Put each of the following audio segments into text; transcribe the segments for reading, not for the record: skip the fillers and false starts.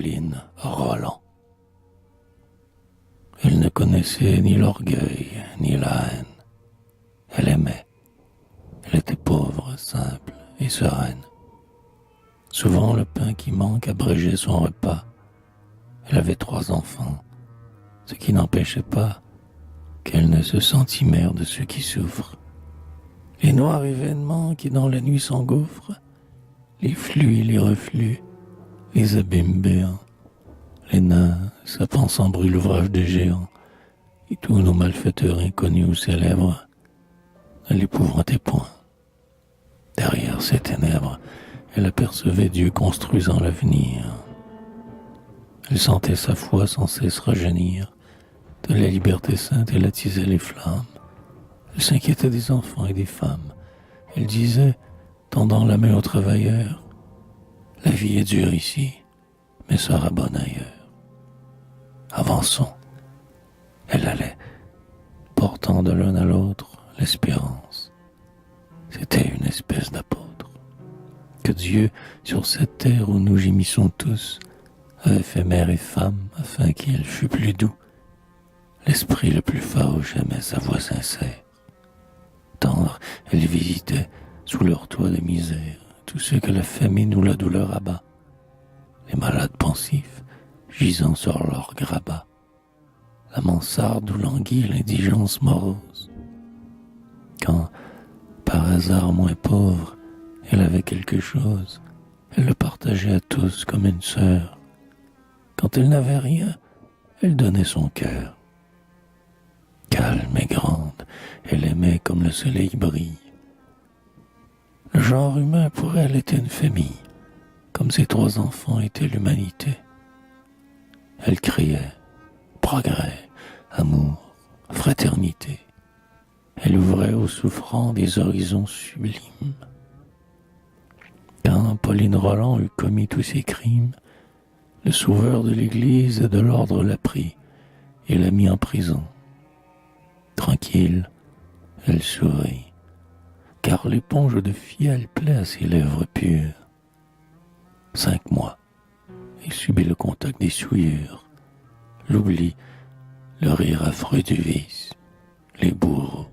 Pauline Roland. Elle ne connaissait ni l'orgueil, ni la haine. Elle aimait. Elle était pauvre, simple et sereine. Souvent, le pain qui manque abrégeait son repas. Elle avait 3 enfants, ce qui n'empêchait pas qu'elle ne se sentît mère de ceux qui souffrent. Les noirs événements qui dans la nuit s'engouffrent, les flux et les reflux, les abîmes béants, les nains, sapant sans bruit l'ouvrage des géants, et tous nos malfaiteurs inconnus ou célèbres, ne l'épouvantaient point. Derrière ces ténèbres, elle apercevait Dieu construisant l'avenir. Elle sentait sa foi sans cesse rajeunir, de la liberté sainte elle attisait les flammes. Elle s'inquiétait des enfants et des femmes. Elle disait, tendant la main aux travailleurs, « La vie est dure ici, mais sera bonne ailleurs. » Avançons. Elle allait, portant de l'un à l'autre l'espérance. C'était une espèce d'apôtre. Que Dieu, sur cette terre où nous gémissons tous, avait fait mère et femme afin qu'il fût plus doux. L'esprit le plus farouche aimait sa voix sincère. Tendre, elle visitait, sous leur toit de misère, tous ceux que la famine ou la douleur abat. Les malades pensifs, gisant sur leur grabat. La mansarde où languit l'indigence morose. Quand, par hasard moins pauvre, elle avait quelque chose, elle le partageait à tous comme une sœur. Quand elle n'avait rien, elle donnait son cœur. Calme et grande, elle aimait comme le soleil brille. Le genre humain pour elle était une famille, comme ses 3 enfants étaient l'humanité. Elle criait progrès, amour, fraternité. Elle ouvrait aux souffrants des horizons sublimes. Quand Pauline Roland eut commis tous ses crimes, le sauveur de l'Église et de l'ordre l'a pris et l'a mis en prison. Tranquille, elle sourit, car l'éponge de fiel plaît à ses lèvres pures. 5 mois, et subit le contact des souillures, l'oubli, le rire affreux du vice, les bourreaux,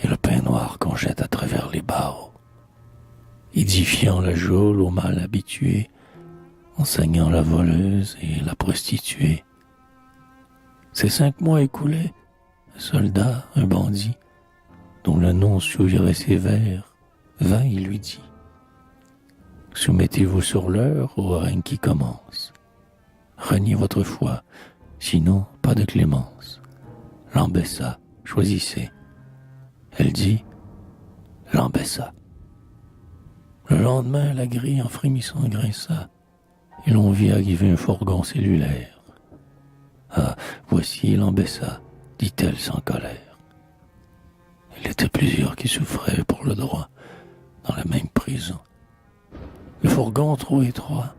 et le pain noir qu'on jette à travers les barreaux, édifiant la geôle au mal habitué, enseignant la voleuse et la prostituée. Ces 5 mois écoulés, un soldat, un bandit, dont le nom souillerait ses vers, vint et lui dit « Soumettez-vous sur l'heure au règne qui commence. Reniez votre foi, sinon pas de clémence. » L'Ambessa, choisissez. Elle dit « L'Ambessa. » Le lendemain, la grille en frémissant grinça, et l'on vit arriver un fourgon cellulaire. « Ah, voici l'Ambessa, dit-elle sans colère. Il était plusieurs qui souffraient pour le droit dans la même prison. Le fourgon trop étroit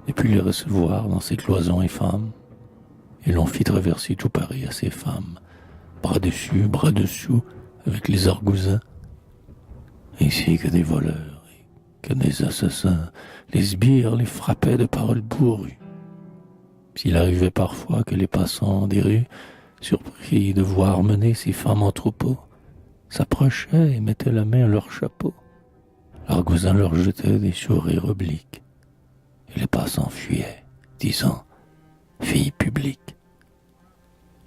ne put les recevoir dans ses cloisons infâmes, et l'on fit traverser tout Paris à ces femmes, bras dessus, bras dessous, avec les argousins, ainsi que des voleurs et que des assassins. Les sbires les frappaient de paroles bourrues. S'il arrivait parfois que les passants des rues, surpris de voir mener ces femmes en troupeau, s'approchaient et mettaient la main à leur chapeau. L'argousin leur jetait des sourires obliques, et les passants fuyaient, disant « Fille publique ».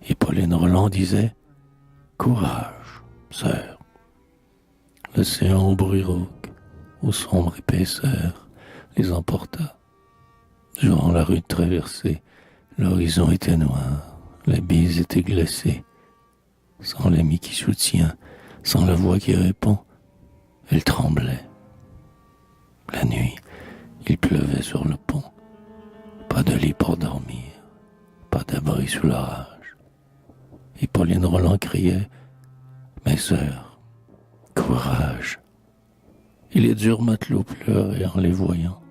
Et Pauline Roland disait « Courage, sœur ». L'océan au bruit rauque, aux sombres épaisseurs, les emporta. Durant la rue de traversée, l'horizon était noir, la bise était glacée. Sans l'ami qui soutient, sans la voix qui répond, elle tremblait. La nuit, il pleuvait sur le pont. Pas de lit pour dormir, pas d'abri sous l'orage. Et Pauline Roland criait « Mes sœurs, courage !» Et les durs matelots pleuraient en les voyant.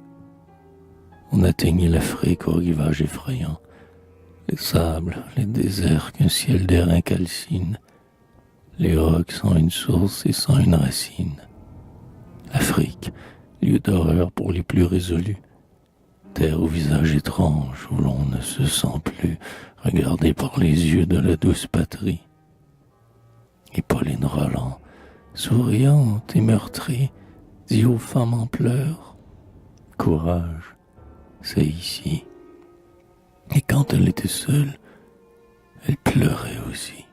On atteignit l'Afrique au rivage effrayant, les sables, les déserts qu'un ciel d'airain calcine, les rocs sans une source et sans une racine. L'Afrique, lieu d'horreur pour les plus résolus, terre au visage étrange où l'on ne se sent plus regardé par les yeux de la douce patrie. Et Pauline Roland, souriante et meurtrie, dit aux femmes en pleurs, courage, c'est ici. Et quand elle était seule, elle pleurait aussi.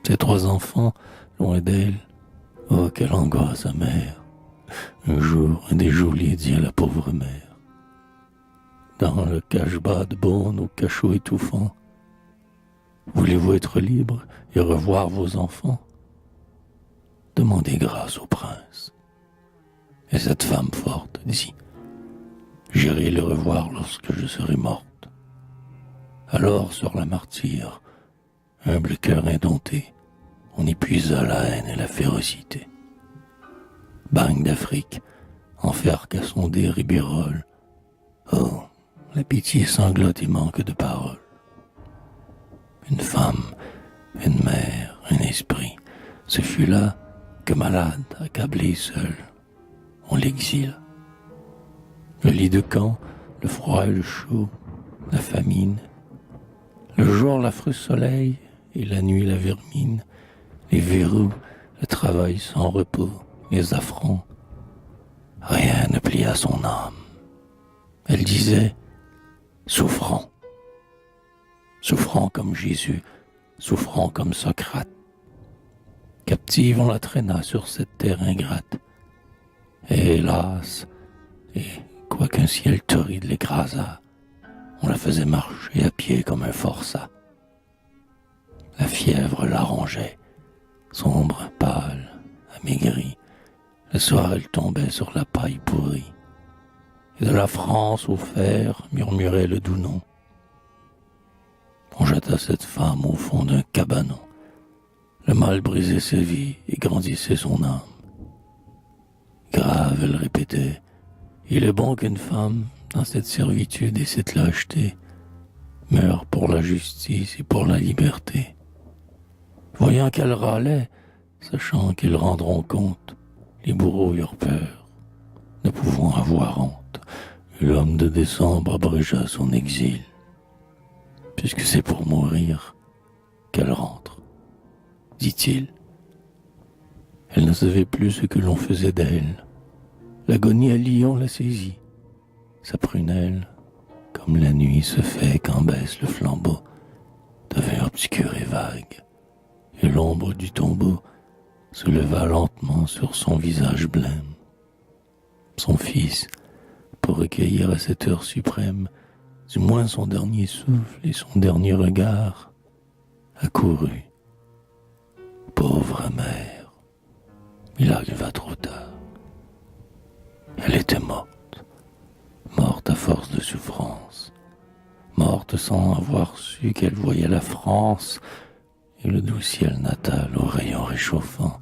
Ses 3 enfants, loin d'elle, oh quelle angoisse amère. Un jour, un des geôliers dit à la pauvre mère, dans le cache-bas de Beaune, au cachot étouffant, voulez-vous être libre et revoir vos enfants? Demandez grâce au prince. Et cette femme forte dit, j'irai le revoir lorsque je serai morte. Alors, sur la martyre, humble cœur indompté, on épuisa la haine et la férocité. Bagne d'Afrique, enfer Cassondé, Ribérol. Oh, la pitié sanglote et manque de paroles. Une femme, une mère, un esprit, ce fut là que malade, accablé seul, on l'exila. Le lit de camp, le froid et le chaud, la famine, le jour l'affreux soleil et la nuit la vermine, les verrous, le travail sans repos, les affronts. Rien ne plia son âme. Elle disait, souffrant. Souffrant comme Jésus, souffrant comme Socrate. Captive, on la traîna sur cette terre ingrate. Et hélas, et quoiqu'un ciel torride l'écrasât, on la faisait marcher à pied comme un forçat. La fièvre la rongeait, sombre, pâle, amaigrie. Le soir, elle tombait sur la paille pourrie. Et de la France au fer murmurait le doux nom. On jeta cette femme au fond d'un cabanon. Le mal brisait sa vie et grandissait son âme. Grave, elle répétait, il est bon qu'une femme, dans cette servitude et cette lâcheté, meure pour la justice et pour la liberté. Voyant qu'elle râlait, sachant qu'ils rendront compte, les bourreaux eurent peur, ne pouvant avoir honte, et l'homme de décembre abrégea son exil. Puisque c'est pour mourir qu'elle rentre, dit-il. Elle ne savait plus ce que l'on faisait d'elle. L'agonie à Lyon la saisit. Sa prunelle, comme la nuit se fait quand baisse le flambeau, devint obscure et vague, et l'ombre du tombeau se leva lentement sur son visage blême. Son fils, pour recueillir à cette heure suprême, du moins son dernier souffle et son dernier regard, accourut. Pauvre mère, il arriva trop tard. Elle était morte, morte à force de souffrance, morte sans avoir su qu'elle voyait la France et le doux ciel natal aux rayons réchauffants,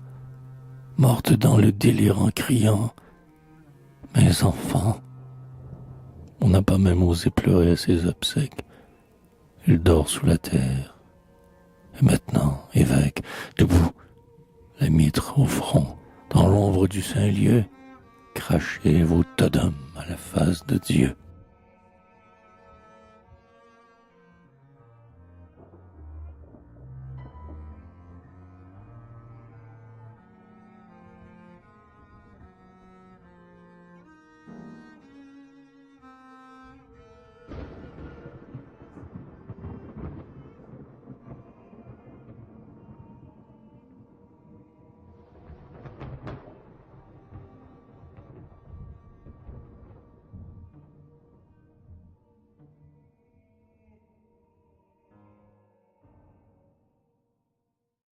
morte dans le délire en criant « Mes enfants !» On n'a pas même osé pleurer à ses obsèques. Il dort sous la terre. Et maintenant, évêque, debout, la mitre au front, dans l'ombre du Saint-Lieu, crachez vos totems à la face de Dieu.